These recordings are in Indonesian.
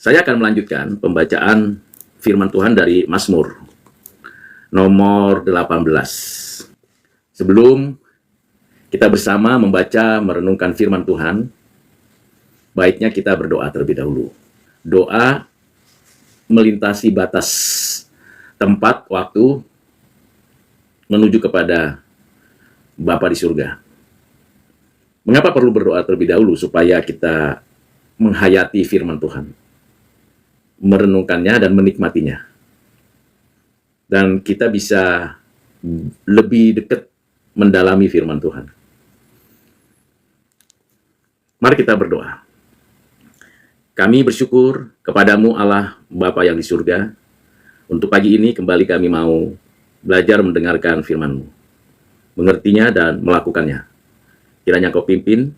Saya akan melanjutkan pembacaan firman Tuhan dari Mazmur nomor 18. Sebelum kita bersama membaca merenungkan firman Tuhan, baiknya kita berdoa terlebih dahulu. Doa melintasi batas tempat, waktu, menuju kepada Bapa di surga. Mengapa perlu berdoa terlebih dahulu? Supaya kita menghayati firman Tuhan, merenungkannya dan menikmatinya. Dan kita bisa lebih dekat mendalami firman Tuhan. Mari kita berdoa. Kami bersyukur kepadamu Allah Bapa yang di surga. Untuk pagi ini kembali kami mau belajar mendengarkan firman-Mu, mengertinya dan melakukannya. Kiranya Kau pimpin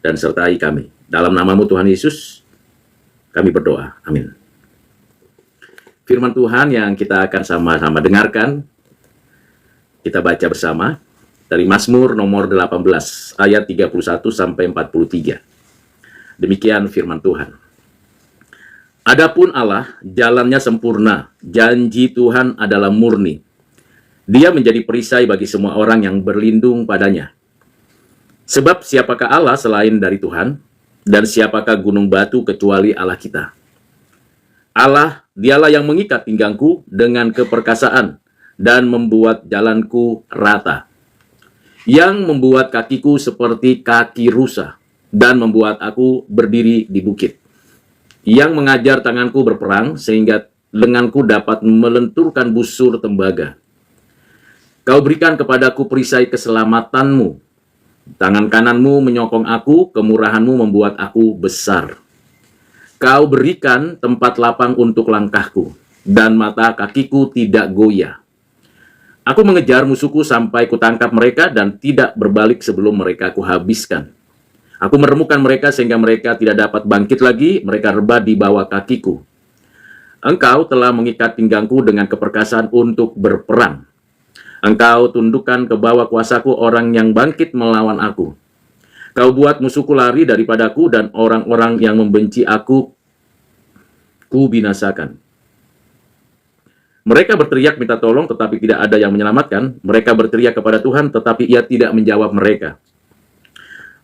dan sertai kami. Dalam nama-Mu Tuhan Yesus, kami berdoa. Amin. Firman Tuhan yang kita akan sama-sama dengarkan, kita baca bersama dari Mazmur nomor 18, ayat 31 sampai 43. Demikian firman Tuhan. Adapun Allah, jalannya sempurna, janji Tuhan adalah murni. Dia menjadi perisai bagi semua orang yang berlindung padanya. Sebab siapakah Allah selain dari Tuhan, dan siapakah gunung batu kecuali Allah kita? Allah, dialah yang mengikat pinggangku dengan keperkasaan, dan membuat jalanku rata. Yang membuat kakiku seperti kaki rusa, dan membuat aku berdiri di bukit. Yang mengajar tanganku berperang, sehingga lenganku dapat melenturkan busur tembaga. Kau berikan kepadaku perisai keselamatanmu. Tangan kananmu menyokong aku, kemurahanmu membuat aku besar. Kau berikan tempat lapang untuk langkahku, dan mata kakiku tidak goyah. Aku mengejar musuhku sampai kutangkap mereka, dan tidak berbalik sebelum mereka kuhabiskan. Aku meremukkan mereka sehingga mereka tidak dapat bangkit lagi, mereka rebah di bawah kakiku. Engkau telah mengikat pinggangku dengan keperkasaan untuk berperang. Engkau tundukkan ke bawah kuasaku orang yang bangkit melawan aku. Kau buat musuhku lari daripadaku, dan orang-orang yang membenci aku, ku binasakan. Mereka berteriak minta tolong, tetapi tidak ada yang menyelamatkan. Mereka berteriak kepada Tuhan, tetapi Ia tidak menjawab mereka.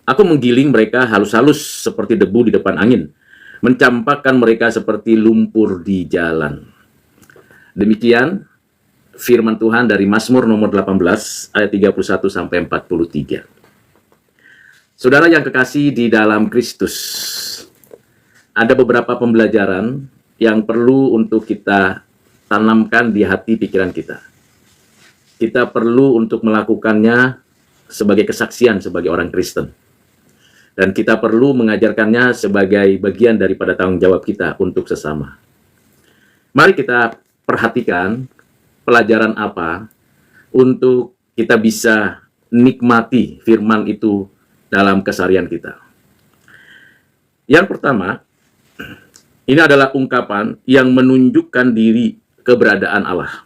Aku menggiling mereka halus-halus seperti debu di depan angin, mencampakkan mereka seperti lumpur di jalan. Demikian firman Tuhan dari Mazmur nomor 18 ayat 31 sampai 43. Saudara yang kekasih di dalam Kristus, ada beberapa pembelajaran yang perlu untuk kita tanamkan di hati pikiran kita. Kita perlu untuk melakukannya sebagai kesaksian sebagai orang Kristen. Dan kita perlu mengajarkannya sebagai bagian daripada tanggung jawab kita untuk sesama. Mari kita perhatikan pelajaran apa untuk kita bisa nikmati firman itu dalam keseharian kita. Yang pertama, ini adalah ungkapan yang menunjukkan diri keberadaan Allah,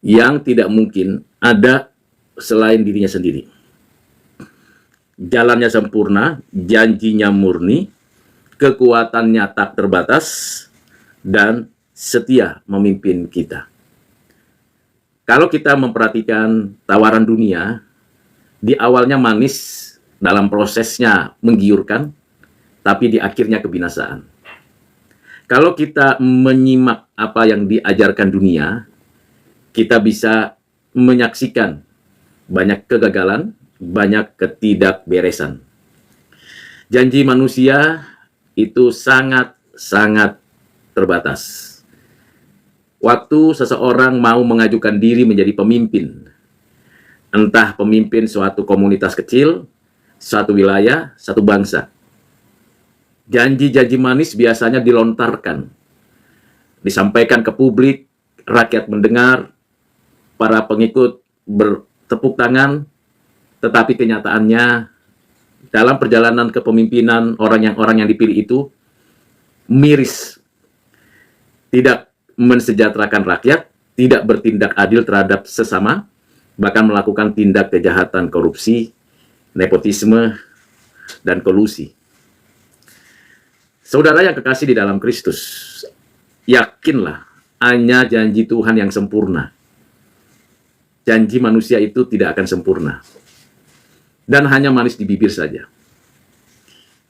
yang tidak mungkin ada selain dirinya sendiri. Jalannya sempurna, janjinya murni, kekuatannya tak terbatas, dan setia memimpin kita. Kalau kita memperhatikan tawaran dunia, di awalnya manis, dalam prosesnya menggiurkan, tapi di akhirnya kebinasaan. Kalau kita menyimak apa yang diajarkan dunia, kita bisa menyaksikan banyak kegagalan, banyak ketidakberesan. Janji manusia itu sangat-sangat terbatas. Waktu seseorang mau mengajukan diri menjadi pemimpin, entah pemimpin suatu komunitas kecil, suatu wilayah, satu bangsa, janji-janji manis biasanya dilontarkan, disampaikan ke publik, rakyat mendengar, para pengikut bertepuk tangan, tetapi kenyataannya dalam perjalanan kepemimpinan orang yang dipilih itu miris, tidak mensejahterakan rakyat, tidak bertindak adil terhadap sesama, bahkan melakukan tindak kejahatan korupsi, nepotisme, dan kolusi. Saudara yang kekasih di dalam Kristus, yakinlah hanya janji Tuhan yang sempurna. Janji manusia itu tidak akan sempurna. Dan hanya manis di bibir saja.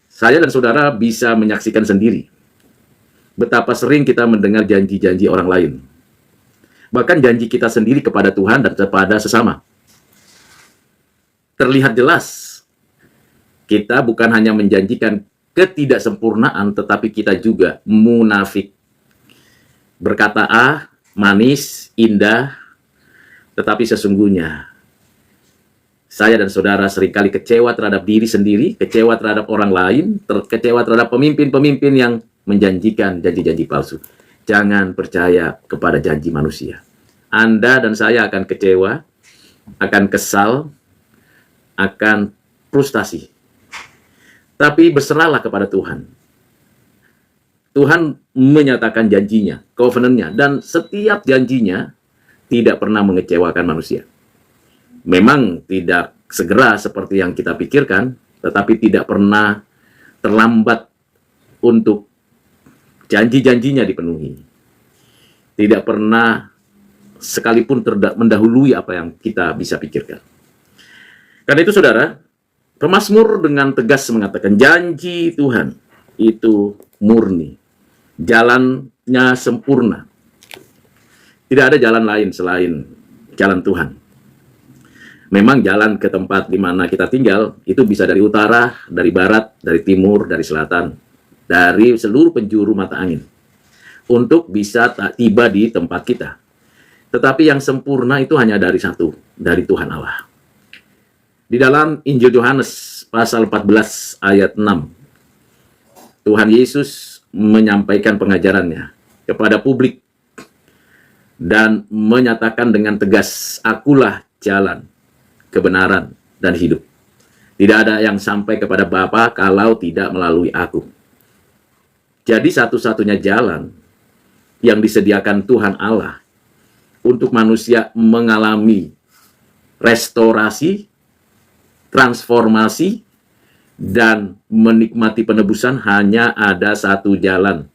Saya dan saudara bisa menyaksikan sendiri betapa sering kita mendengar janji-janji orang lain. Bahkan janji kita sendiri kepada Tuhan dan kepada sesama. Terlihat jelas, kita bukan hanya menjanjikan ketidaksempurnaan, tetapi kita juga munafik. Berkata manis, indah, tetapi sesungguhnya saya dan saudara seringkali kecewa terhadap diri sendiri, kecewa terhadap orang lain, kecewa terhadap pemimpin-pemimpin yang menjanjikan janji-janji palsu. Jangan percaya kepada janji manusia. Anda dan saya akan kecewa, akan kesal, akan frustasi. Tapi berserahlah kepada Tuhan. Tuhan menyatakan janjinya, covenant-nya, dan setiap janjinya tidak pernah mengecewakan manusia. Memang tidak segera seperti yang kita pikirkan, tetapi tidak pernah terlambat untuk janji-janjinya dipenuhi. Tidak pernah sekalipun mendahului apa yang kita bisa pikirkan. Karena itu saudara, pemazmur dengan tegas mengatakan janji Tuhan itu murni. Jalannya sempurna. Tidak ada jalan lain selain jalan Tuhan. Memang jalan ke tempat di mana kita tinggal itu bisa dari utara, dari barat, dari timur, dari selatan, dari seluruh penjuru mata angin untuk bisa tiba di tempat kita. Tetapi yang sempurna itu hanya dari satu, dari Tuhan Allah. Di dalam Injil Yohanes pasal 14 ayat 6, Tuhan Yesus menyampaikan pengajarannya kepada publik dan menyatakan dengan tegas, akulah jalan, kebenaran, dan hidup. Tidak ada yang sampai kepada Bapa kalau tidak melalui aku. Jadi satu-satunya jalan yang disediakan Tuhan Allah untuk manusia mengalami restorasi, transformasi, dan menikmati penebusan hanya ada satu jalan.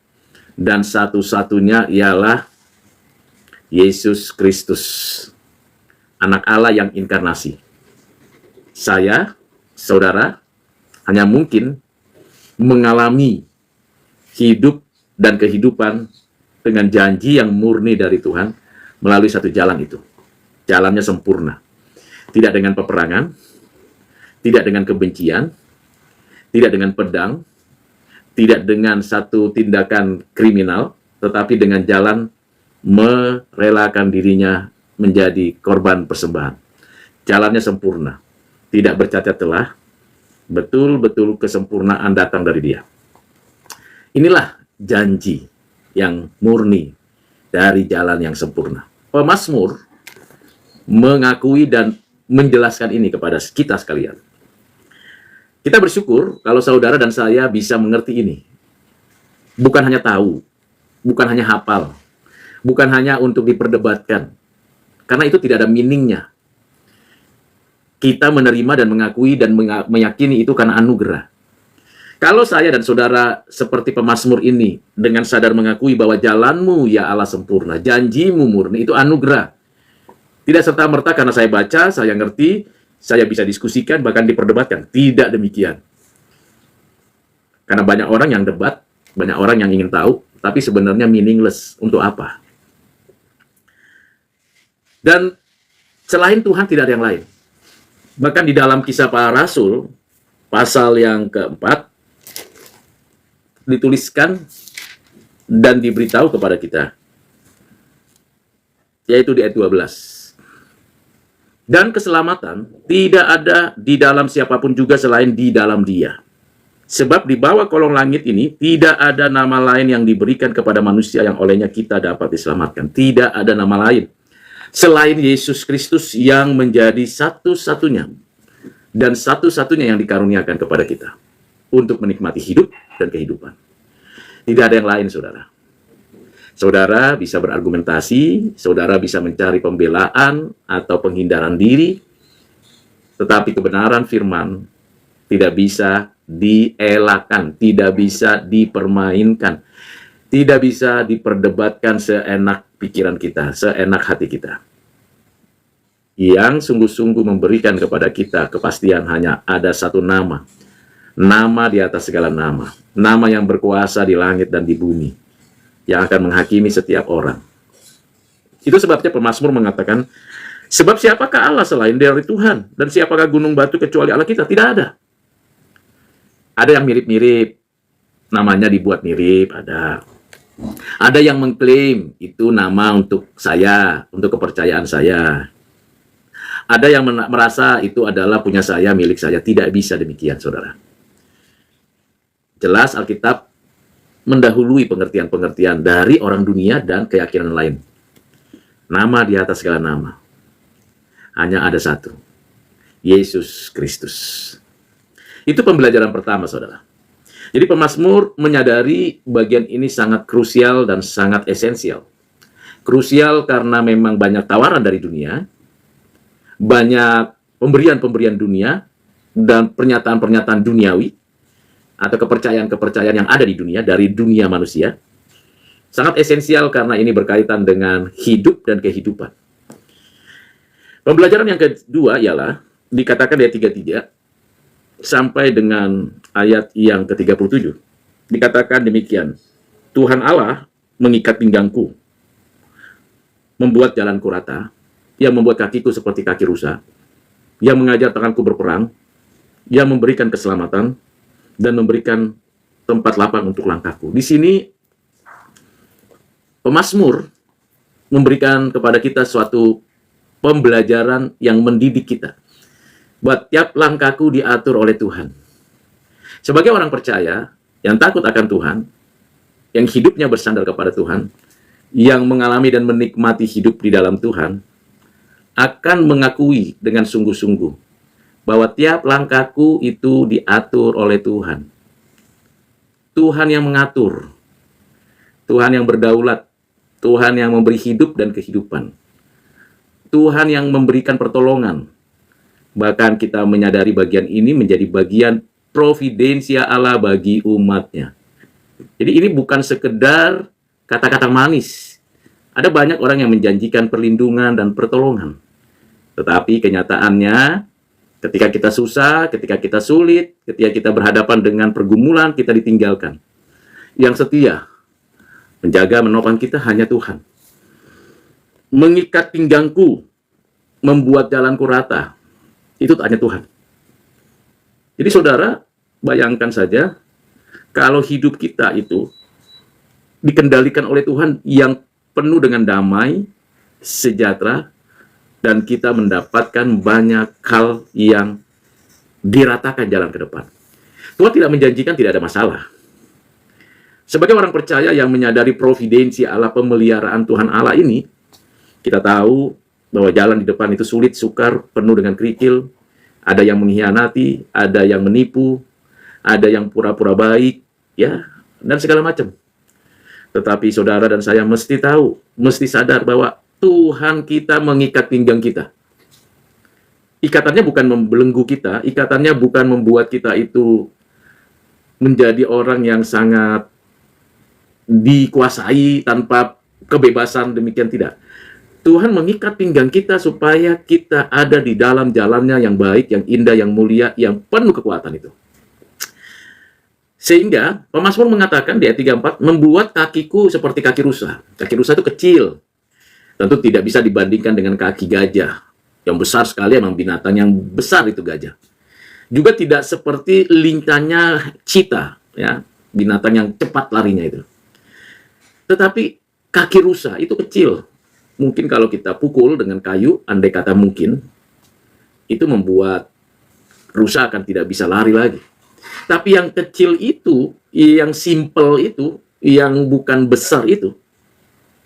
Dan satu-satunya ialah Yesus Kristus, Anak Allah yang inkarnasi. Saya, saudara, hanya mungkin mengalami hidup dan kehidupan dengan janji yang murni dari Tuhan melalui satu jalan itu. Jalannya sempurna. Tidak dengan peperangan, tidak dengan kebencian, tidak dengan pedang, tidak dengan satu tindakan kriminal, tetapi dengan jalan merelakan dirinya menjadi korban persembahan. Jalannya sempurna, tidak bercacat celah, betul-betul kesempurnaan datang dari Dia. Inilah janji yang murni dari jalan yang sempurna. Pemazmur mengakui dan menjelaskan ini kepada kita sekalian. Kita bersyukur kalau saudara dan saya bisa mengerti ini. Bukan hanya tahu, bukan hanya hafal, bukan hanya untuk diperdebatkan. Karena itu tidak ada meaningnya. Kita menerima dan mengakui dan meyakini itu karena anugerah. Kalau saya dan saudara seperti pemazmur ini dengan sadar mengakui bahwa jalanmu ya Allah sempurna, janjimu murni, itu anugerah. Tidak serta-merta karena saya baca, saya ngerti, saya bisa diskusikan, bahkan diperdebatkan. Tidak demikian. Karena banyak orang yang debat, banyak orang yang ingin tahu, tapi sebenarnya meaningless. Untuk apa? Dan selain Tuhan tidak ada yang lain. Bahkan di dalam Kisah Para Rasul, pasal yang keempat, dituliskan dan diberitahu kepada kita. Yaitu di ayat 12. Dan keselamatan tidak ada di dalam siapapun juga selain di dalam Dia. Sebab di bawah kolong langit ini tidak ada nama lain yang diberikan kepada manusia yang olehnya kita dapat diselamatkan. Tidak ada nama lain selain Yesus Kristus yang menjadi satu-satunya dan satu-satunya yang dikaruniakan kepada kita untuk menikmati hidup dan kehidupan. Tidak ada yang lain, saudara. Saudara bisa berargumentasi, saudara bisa mencari pembelaan atau penghindaran diri, tetapi kebenaran firman tidak bisa dielakkan, tidak bisa dipermainkan, tidak bisa diperdebatkan seenak pikiran kita, seenak hati kita. Yang sungguh-sungguh memberikan kepada kita kepastian hanya ada satu nama, nama di atas segala nama, nama yang berkuasa di langit dan di bumi, yang akan menghakimi setiap orang. Itu sebabnya pemazmur mengatakan, sebab siapakah Allah selain dari Tuhan? Dan siapakah gunung batu kecuali Allah kita? Tidak ada. Ada yang mirip-mirip, namanya dibuat mirip, ada. Ada yang mengklaim itu nama untuk saya, untuk kepercayaan saya. Ada yang merasa itu adalah punya saya, milik saya. Tidak bisa demikian, saudara. Jelas Alkitab mendahului pengertian-pengertian dari orang dunia dan keyakinan lain. Nama di atas segala nama. Hanya ada satu, Yesus Kristus. Itu pembelajaran pertama, saudara. Jadi pemazmur menyadari bagian ini sangat krusial dan sangat esensial. Krusial karena memang banyak tawaran dari dunia, banyak pemberian-pemberian dunia, dan pernyataan-pernyataan duniawi, atau kepercayaan-kepercayaan yang ada di dunia, dari dunia manusia. Sangat esensial karena ini berkaitan dengan hidup dan kehidupan. Pembelajaran yang kedua ialah dikatakan di ayat 33 sampai dengan ayat yang ke-37. Dikatakan demikian, Tuhan Allah mengikat pinggangku, membuat jalanku rata, yang membuat kakiku seperti kaki rusa, yang mengajar tanganku berperang, yang memberikan keselamatan, dan memberikan tempat lapang untuk langkahku. Di sini, pemazmur memberikan kepada kita suatu pembelajaran yang mendidik kita. Buat tiap langkahku diatur oleh Tuhan. Sebagai orang percaya, yang takut akan Tuhan, yang hidupnya bersandar kepada Tuhan, yang mengalami dan menikmati hidup di dalam Tuhan, akan mengakui dengan sungguh-sungguh bahwa tiap langkahku itu diatur oleh Tuhan. Tuhan yang mengatur, Tuhan yang berdaulat, Tuhan yang memberi hidup dan kehidupan, Tuhan yang memberikan pertolongan. Bahkan kita menyadari bagian ini menjadi bagian providensia Allah bagi umatnya. Jadi ini bukan sekedar kata-kata manis. Ada banyak orang yang menjanjikan perlindungan dan pertolongan. Tetapi kenyataannya, ketika kita susah, ketika kita sulit, ketika kita berhadapan dengan pergumulan, kita ditinggalkan. Yang setia, menjaga menopang kita hanya Tuhan. Mengikat pinggangku, membuat jalanku rata, itu hanya Tuhan. Jadi saudara, bayangkan saja, kalau hidup kita itu dikendalikan oleh Tuhan yang penuh dengan damai, sejahtera, dan kita mendapatkan banyak hal yang diratakan jalan ke depan. Tuhan tidak menjanjikan tidak ada masalah. Sebagai orang percaya yang menyadari providensi Allah, pemeliharaan Tuhan Allah ini, kita tahu bahwa jalan di depan itu sulit, sukar, penuh dengan kerikil, ada yang mengkhianati, ada yang menipu, ada yang pura-pura baik, ya, dan segala macam. Tetapi saudara dan saya mesti tahu, mesti sadar bahwa Tuhan kita mengikat pinggang kita. Ikatannya bukan membelenggu kita, ikatannya bukan membuat kita itu menjadi orang yang sangat dikuasai tanpa kebebasan, demikian tidak. Tuhan mengikat pinggang kita supaya kita ada di dalam jalannya yang baik, yang indah, yang mulia, yang penuh kekuatan itu. Sehingga pemazmur mengatakan di ayat 34, membuat kakiku seperti kaki rusa. Kaki rusa itu kecil. Tentu tidak bisa dibandingkan dengan kaki gajah. Yang besar sekali, memang binatang yang besar itu gajah. Juga tidak seperti lintanya cheetah, ya, binatang yang cepat larinya itu. Tetapi kaki rusa itu kecil. Mungkin kalau kita pukul dengan kayu, andai kata mungkin, itu membuat rusa akan tidak bisa lari lagi. Tapi yang kecil itu, yang simple itu, yang bukan besar itu,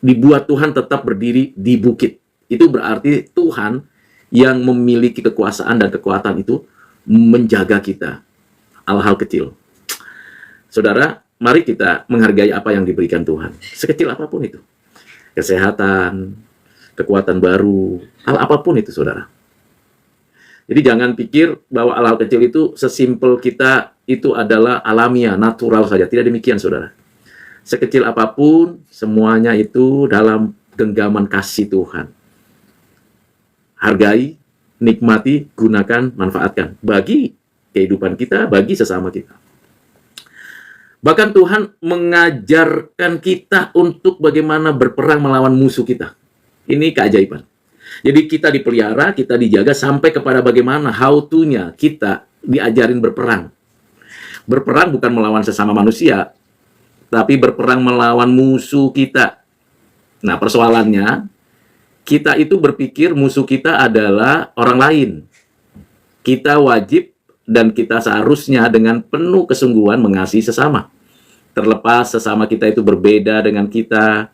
dibuat Tuhan tetap berdiri di bukit. Itu berarti Tuhan yang memiliki kekuasaan dan kekuatan itu menjaga kita. Hal-hal kecil. Saudara, mari kita menghargai apa yang diberikan Tuhan. Sekecil apapun itu. Kesehatan, kekuatan baru, hal apapun itu, saudara. Jadi jangan pikir bahwa hal-hal kecil itu sesimpel kita itu adalah alamiah, natural saja. Tidak demikian, saudara. Sekecil apapun, semuanya itu dalam genggaman kasih Tuhan. Hargai, nikmati, gunakan, manfaatkan. Bagi kehidupan kita, bagi sesama kita. Bahkan Tuhan mengajarkan kita untuk bagaimana berperang melawan musuh kita. Ini keajaiban. Jadi kita dipelihara, kita dijaga sampai kepada bagaimana how to-nya kita diajarin berperang. Berperang bukan melawan sesama manusia, tapi berperang melawan musuh kita. Nah, persoalannya, kita itu berpikir musuh kita adalah orang lain. Kita wajib dan kita seharusnya dengan penuh kesungguhan mengasihi sesama. Terlepas sesama kita itu berbeda dengan kita,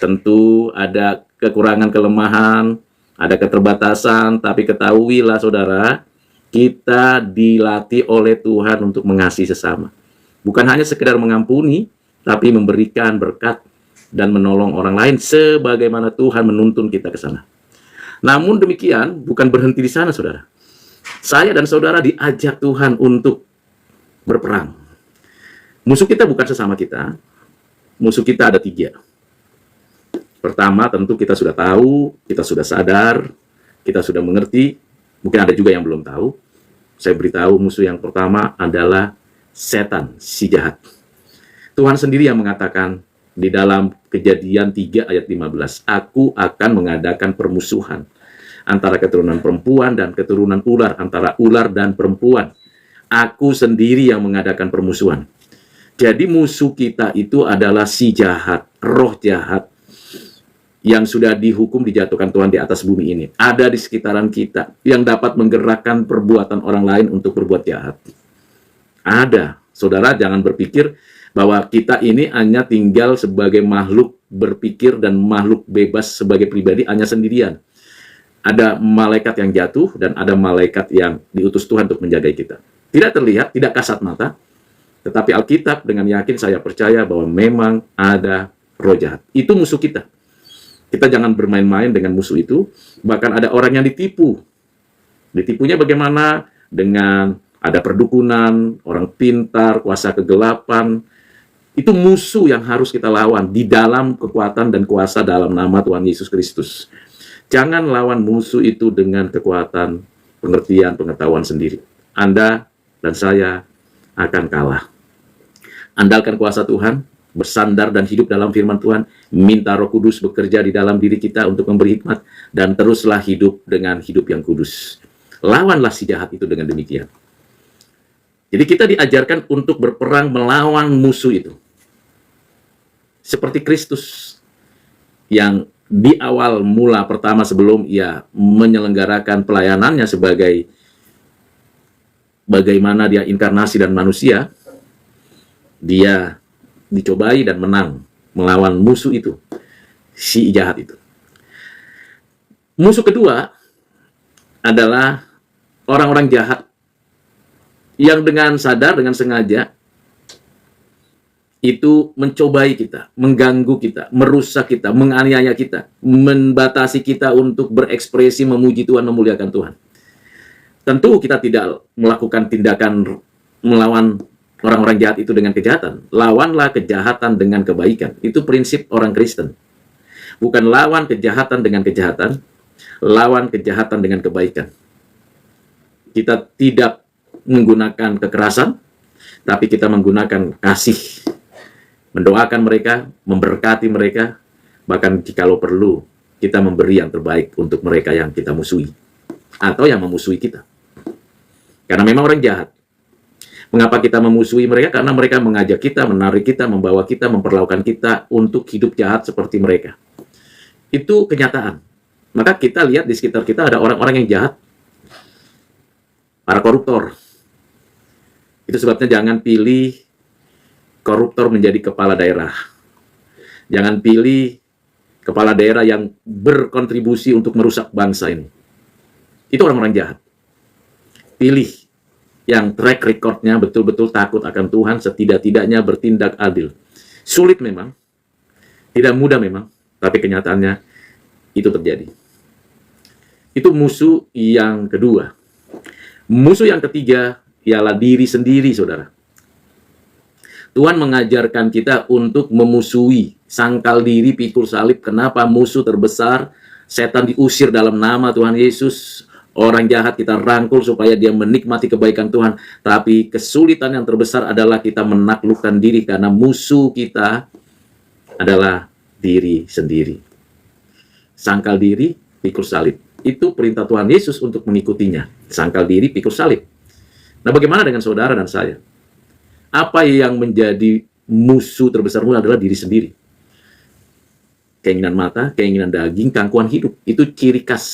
tentu ada kekurangan, kelemahan, ada keterbatasan, tapi ketahuilah saudara, kita dilatih oleh Tuhan untuk mengasihi sesama. Bukan hanya sekedar mengampuni, tapi memberikan berkat dan menolong orang lain sebagaimana Tuhan menuntun kita ke sana. Namun demikian, bukan berhenti di sana, saudara. Saya dan saudara diajak Tuhan untuk berperang. Musuh kita bukan sesama kita. Musuh kita ada 3. Pertama, tentu kita sudah tahu, kita sudah sadar, kita sudah mengerti. Mungkin ada juga yang belum tahu. Saya beritahu musuh yang pertama adalah setan, si jahat. Tuhan sendiri yang mengatakan di dalam Kejadian 3 ayat 15, Aku akan mengadakan permusuhan antara keturunan perempuan dan keturunan ular, antara ular dan perempuan. Aku sendiri yang mengadakan permusuhan. Jadi musuh kita itu adalah si jahat, roh jahat, yang sudah dihukum dijatuhkan Tuhan di atas bumi ini. Ada di sekitaran kita, yang dapat menggerakkan perbuatan orang lain untuk berbuat jahat. Ada. Saudara, jangan berpikir bahwa kita ini hanya tinggal sebagai makhluk berpikir dan makhluk bebas sebagai pribadi hanya sendirian. Ada malaikat yang jatuh dan ada malaikat yang diutus Tuhan untuk menjaga kita. Tidak terlihat, tidak kasat mata, tetapi Alkitab dengan yakin saya percaya bahwa memang ada roh jahat. Itu musuh kita. Kita jangan bermain-main dengan musuh itu. Bahkan ada orang yang ditipu. Ditipunya bagaimana? Dengan ada perdukunan, orang pintar, kuasa kegelapan. Itu musuh yang harus kita lawan di dalam kekuatan dan kuasa dalam nama Tuhan Yesus Kristus. Jangan lawan musuh itu dengan kekuatan, pengertian, pengetahuan sendiri. Anda dan saya akan kalah. Andalkan kuasa Tuhan, bersandar dan hidup dalam firman Tuhan, minta Roh Kudus bekerja di dalam diri kita untuk memberi hikmat, dan teruslah hidup dengan hidup yang kudus. Lawanlah si jahat itu dengan demikian. Jadi kita diajarkan untuk berperang melawan musuh itu. Seperti Kristus yang di awal mula pertama sebelum ia menyelenggarakan pelayanannya sebagai bagaimana dia inkarnasi dan manusia, dia dicobai dan menang melawan musuh itu, si jahat itu. Musuh kedua adalah orang-orang jahat yang dengan sadar, dengan sengaja itu mencobai kita, mengganggu kita, merusak kita, menganiaya kita, membatasi kita untuk berekspresi, memuji Tuhan, memuliakan Tuhan. Tentu kita tidak melakukan tindakan melawan orang-orang jahat itu dengan kejahatan. Lawanlah kejahatan dengan kebaikan. Itu prinsip orang Kristen. Bukan lawan kejahatan dengan kejahatan, lawan kejahatan dengan kebaikan. Kita tidak menggunakan kekerasan, tapi kita menggunakan kasih. Mendoakan mereka, memberkati mereka, bahkan jikalau perlu, kita memberi yang terbaik untuk mereka yang kita musuhi, atau yang memusuhi kita. Karena memang orang jahat. Mengapa kita memusuhi mereka? Karena mereka mengajak kita, menarik kita, membawa kita, memperlakukan kita untuk hidup jahat seperti mereka. Itu kenyataan. Maka kita lihat di sekitar kita ada orang-orang yang jahat. Para koruptor. Itu sebabnya jangan pilih koruptor menjadi kepala daerah. Jangan pilih kepala daerah yang berkontribusi untuk merusak bangsa ini. Itu orang-orang jahat. Pilih yang track record-nya betul-betul takut akan Tuhan, setidak-tidaknya bertindak adil. Sulit memang, tidak mudah memang, tapi kenyataannya itu terjadi. Itu musuh yang kedua. Musuh yang ketiga ialah diri sendiri, saudara. Tuhan mengajarkan kita untuk memusuhi, sangkal diri, pikul salib. Kenapa? Musuh terbesar, setan diusir dalam nama Tuhan Yesus. Orang jahat kita rangkul supaya dia menikmati kebaikan Tuhan. Tapi kesulitan yang terbesar adalah kita menaklukkan diri, karena musuh kita adalah diri sendiri. Sangkal diri, pikul salib. Itu perintah Tuhan Yesus untuk mengikutinya. Sangkal diri, pikul salib. Nah, bagaimana dengan saudara dan saya? Apa yang menjadi musuh terbesarmu adalah diri sendiri. Keinginan mata, keinginan daging, gangguan hidup. Itu ciri khas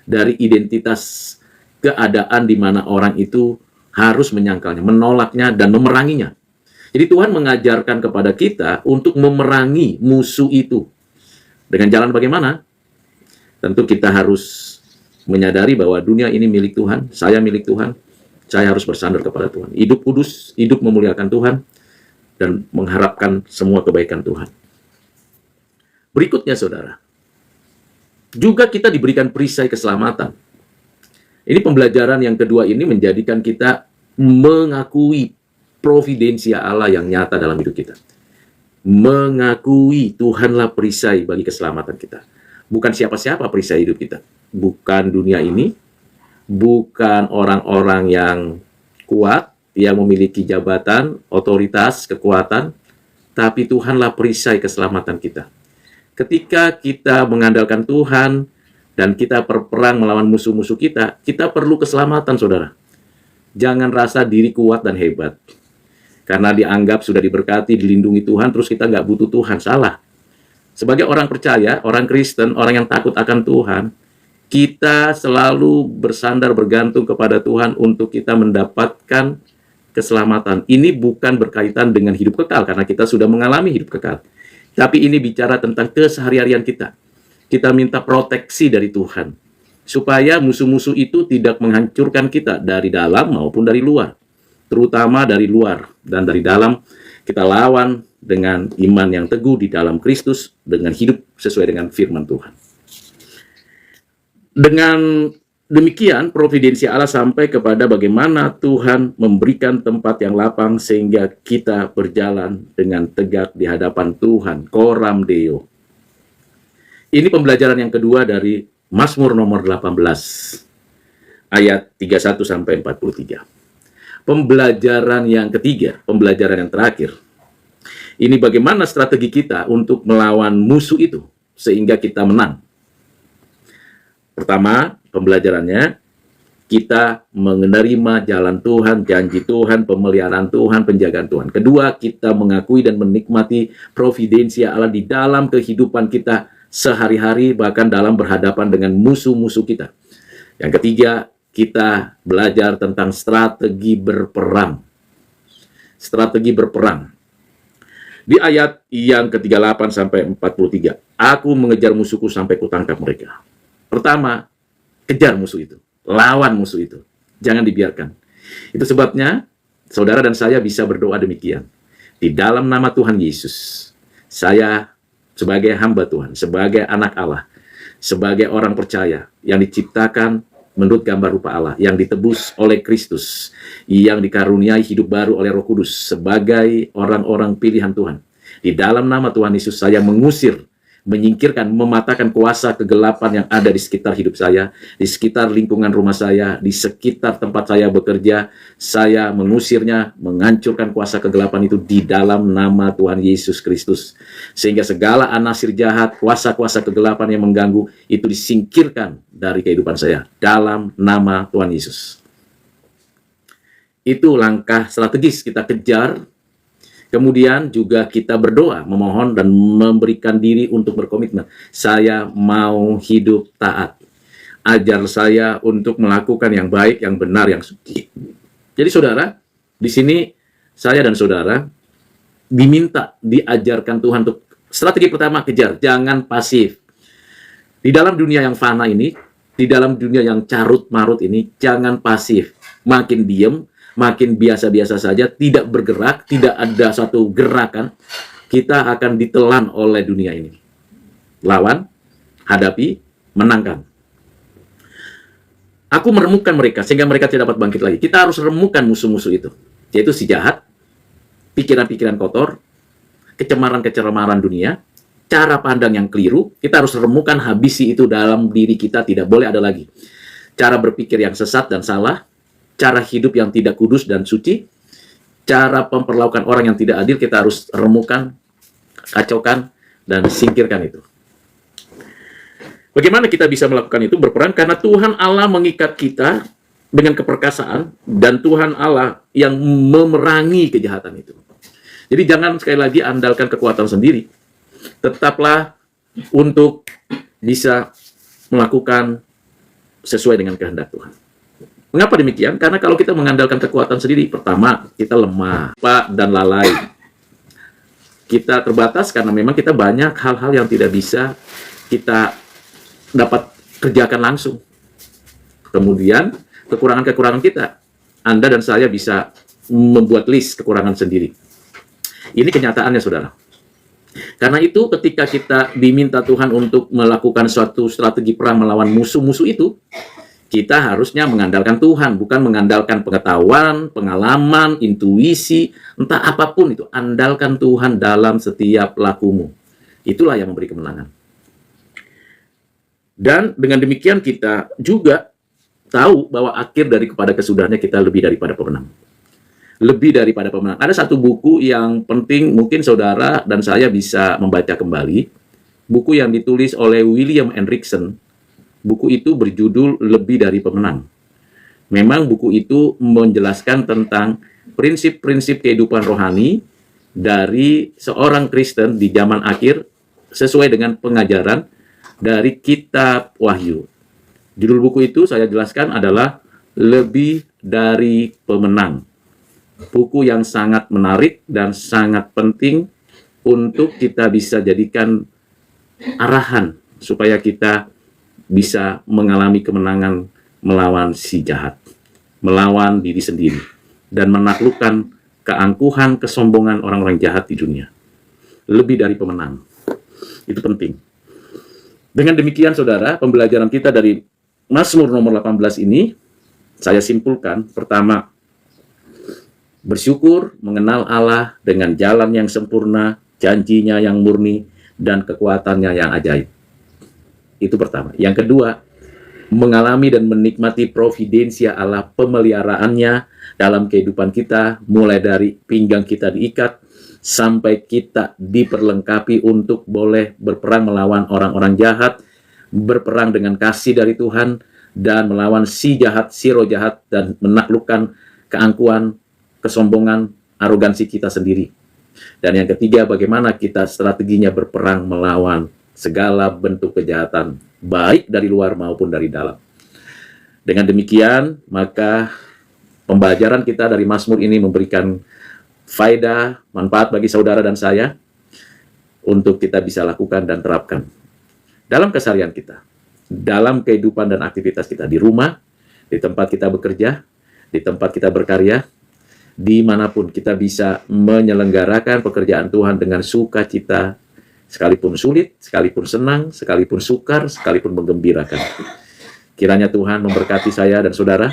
dari identitas keadaan di mana orang itu harus menyangkalnya, menolaknya, dan memeranginya. Jadi Tuhan mengajarkan kepada kita untuk memerangi musuh itu. Dengan jalan bagaimana? Tentu kita harus menyadari bahwa dunia ini milik Tuhan, saya milik Tuhan. Saya harus bersandar kepada Tuhan. Hidup kudus, hidup memuliakan Tuhan, dan mengharapkan semua kebaikan Tuhan. Berikutnya, saudara, juga kita diberikan perisai keselamatan. Ini pembelajaran yang kedua ini menjadikan kita mengakui providensia Allah yang nyata dalam hidup kita. Mengakui Tuhanlah perisai bagi keselamatan kita. Bukan siapa-siapa perisai hidup kita. Bukan dunia ini, bukan orang-orang yang kuat, yang memiliki jabatan, otoritas, kekuatan, tapi Tuhanlah perisai keselamatan kita. Ketika kita mengandalkan Tuhan dan kita berperang melawan musuh-musuh kita, kita perlu keselamatan, saudara. Jangan rasa diri kuat dan hebat. Karena dianggap sudah diberkati, dilindungi Tuhan, terus kita nggak butuh Tuhan. Salah. Sebagai orang percaya, orang Kristen, orang yang takut akan Tuhan, kita selalu bersandar, bergantung kepada Tuhan untuk kita mendapatkan keselamatan. Ini bukan berkaitan dengan hidup kekal, karena kita sudah mengalami hidup kekal. Tapi ini bicara tentang kesehari-harian kita. Kita minta proteksi dari Tuhan, supaya musuh-musuh itu tidak menghancurkan kita dari dalam maupun dari luar. Terutama dari luar dan dari dalam, kita lawan dengan iman yang teguh di dalam Kristus, dengan hidup sesuai dengan firman Tuhan. Dengan demikian, providensi Allah sampai kepada bagaimana Tuhan memberikan tempat yang lapang sehingga kita berjalan dengan tegak di hadapan Tuhan. Coram Deo. Ini pembelajaran yang kedua dari Mazmur nomor 18, ayat 31-43. Pembelajaran yang ketiga, pembelajaran yang terakhir. Ini bagaimana strategi kita untuk melawan musuh itu sehingga kita menang. Pertama, pembelajarannya, kita menerima jalan Tuhan, janji Tuhan, pemeliharaan Tuhan, penjagaan Tuhan. Kedua, kita mengakui dan menikmati providensia Allah di dalam kehidupan kita sehari-hari, bahkan dalam berhadapan dengan musuh-musuh kita. Yang ketiga, kita belajar tentang strategi berperang. Strategi berperang. Di ayat yang ke-38 sampai 43, aku mengejar musuhku sampai kutangkap mereka. Pertama, kejar musuh itu, lawan musuh itu, jangan dibiarkan. Itu sebabnya saudara dan saya bisa berdoa demikian. Di dalam nama Tuhan Yesus, saya sebagai hamba Tuhan, sebagai anak Allah, sebagai orang percaya yang diciptakan menurut gambar rupa Allah, yang ditebus oleh Kristus, yang dikaruniai hidup baru oleh Roh Kudus, sebagai orang-orang pilihan Tuhan. Di dalam nama Tuhan Yesus, saya mengusir, menyingkirkan, mematahkan kuasa kegelapan yang ada di sekitar hidup saya, di sekitar lingkungan rumah saya, di sekitar tempat saya bekerja. Saya mengusirnya, menghancurkan kuasa kegelapan itu di dalam nama Tuhan Yesus Kristus. Sehingga segala anasir jahat, kuasa-kuasa kegelapan yang mengganggu, itu disingkirkan dari kehidupan saya dalam nama Tuhan Yesus. Itu langkah strategis kita kejar. Kemudian juga kita berdoa, memohon dan memberikan diri untuk berkomitmen. Saya mau hidup taat. Ajar saya untuk melakukan yang baik, yang benar, yang suci. Jadi saudara, di sini saya dan saudara diminta, diajarkan Tuhan untuk strategi pertama, kejar, jangan pasif. Di dalam dunia yang fana ini, di dalam dunia yang carut-marut ini, jangan pasif. Makin diem, makin biasa-biasa saja, tidak bergerak, tidak ada satu gerakan, kita akan ditelan oleh dunia ini. Lawan, hadapi, menangkan. Aku meremukkan mereka sehingga mereka tidak dapat bangkit lagi. Kita harus remukkan musuh-musuh itu, yaitu si jahat, pikiran-pikiran kotor, kecemaran-kecemaran dunia, cara pandang yang keliru. Kita harus remukkan, habisi itu dalam diri kita, tidak boleh ada lagi. Cara berpikir yang sesat dan salah, cara hidup yang tidak kudus dan suci, cara memperlakukan orang yang tidak adil, kita harus remukkan, kacaukan, dan singkirkan itu. Bagaimana kita bisa melakukan itu? Berperang karena Tuhan Allah mengikat kita dengan keperkasaan, dan Tuhan Allah yang memerangi kejahatan itu. Jadi jangan sekali lagi andalkan kekuatan sendiri. Tetaplah untuk bisa melakukan sesuai dengan kehendak Tuhan. Mengapa demikian? Karena kalau kita mengandalkan kekuatan sendiri, pertama, kita lemah, lupa, dan lalai. Kita terbatas karena memang kita banyak hal-hal yang tidak bisa kita dapat kerjakan langsung. Kemudian, kekurangan-kekurangan kita, Anda dan saya bisa membuat list kekurangan sendiri. Ini kenyataannya, saudara. Karena itu, ketika kita diminta Tuhan untuk melakukan suatu strategi perang melawan musuh-musuh itu, kita harusnya mengandalkan Tuhan, bukan mengandalkan pengetahuan, pengalaman, intuisi, entah apapun itu. Andalkan Tuhan dalam setiap lakumu. Itulah yang memberi kemenangan. Dan dengan demikian kita juga tahu bahwa akhir daripada kesudahannya kita lebih daripada pemenang. Lebih daripada pemenang. Ada satu buku yang penting mungkin saudara dan saya bisa membaca kembali. Buku yang ditulis oleh William Hendrickson. Buku itu berjudul Lebih dari Pemenang. Memang buku itu menjelaskan tentang prinsip-prinsip kehidupan rohani dari seorang Kristen di zaman akhir sesuai dengan pengajaran dari kitab Wahyu. Judul buku itu saya jelaskan adalah Lebih dari Pemenang. Buku yang sangat menarik dan sangat penting untuk kita bisa jadikan arahan supaya kita bisa mengalami kemenangan melawan si jahat, melawan diri sendiri, dan menaklukkan keangkuhan, kesombongan orang-orang jahat di dunia. Lebih dari pemenang. Itu penting. Dengan demikian, saudara, pembelajaran kita dari Mazmur nomor 18 ini, saya simpulkan, pertama, bersyukur mengenal Allah dengan jalan yang sempurna, janjinya yang murni, dan kekuatannya yang ajaib. Itu pertama. Yang kedua, mengalami dan menikmati providensia Allah, pemeliharaannya dalam kehidupan kita, mulai dari pinggang kita diikat, sampai kita diperlengkapi untuk boleh berperang melawan orang-orang jahat, berperang dengan kasih dari Tuhan, dan melawan si jahat, si roh jahat, dan menaklukkan keangkuhan, kesombongan, arogansi kita sendiri. Dan yang ketiga, bagaimana kita strateginya berperang melawan segala bentuk kejahatan, baik dari luar maupun dari dalam. Dengan demikian, maka pembelajaran kita dari Mazmur ini memberikan faedah, manfaat bagi saudara dan saya untuk kita bisa lakukan dan terapkan dalam keseharian kita, dalam kehidupan dan aktivitas kita di rumah, di tempat kita bekerja, di tempat kita berkarya, dimanapun kita bisa menyelenggarakan pekerjaan Tuhan dengan sukacita, sekalipun sulit, sekalipun senang, sekalipun sukar, sekalipun menggembirakan. Kiranya Tuhan memberkati saya dan saudara,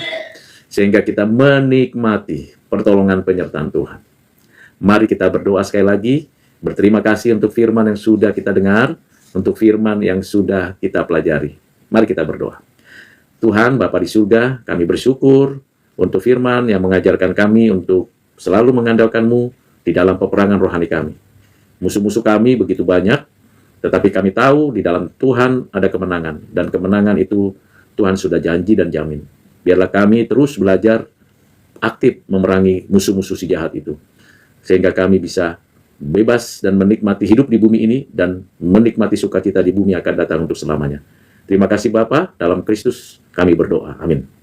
sehingga kita menikmati pertolongan penyertaan Tuhan. Mari kita berdoa sekali lagi, berterima kasih untuk firman yang sudah kita dengar, untuk firman yang sudah kita pelajari. Mari kita berdoa. Tuhan, Bapa di surga, kami bersyukur untuk firman yang mengajarkan kami untuk selalu mengandalkan-Mu di dalam peperangan rohani kami. Musuh-musuh kami begitu banyak, tetapi kami tahu di dalam Tuhan ada kemenangan, dan kemenangan itu Tuhan sudah janji dan jamin. Biarlah kami terus belajar aktif memerangi musuh-musuh si jahat itu, sehingga kami bisa bebas dan menikmati hidup di bumi ini, dan menikmati sukacita di bumi akan datang untuk selamanya. Terima kasih Bapa, dalam Kristus kami berdoa. Amin.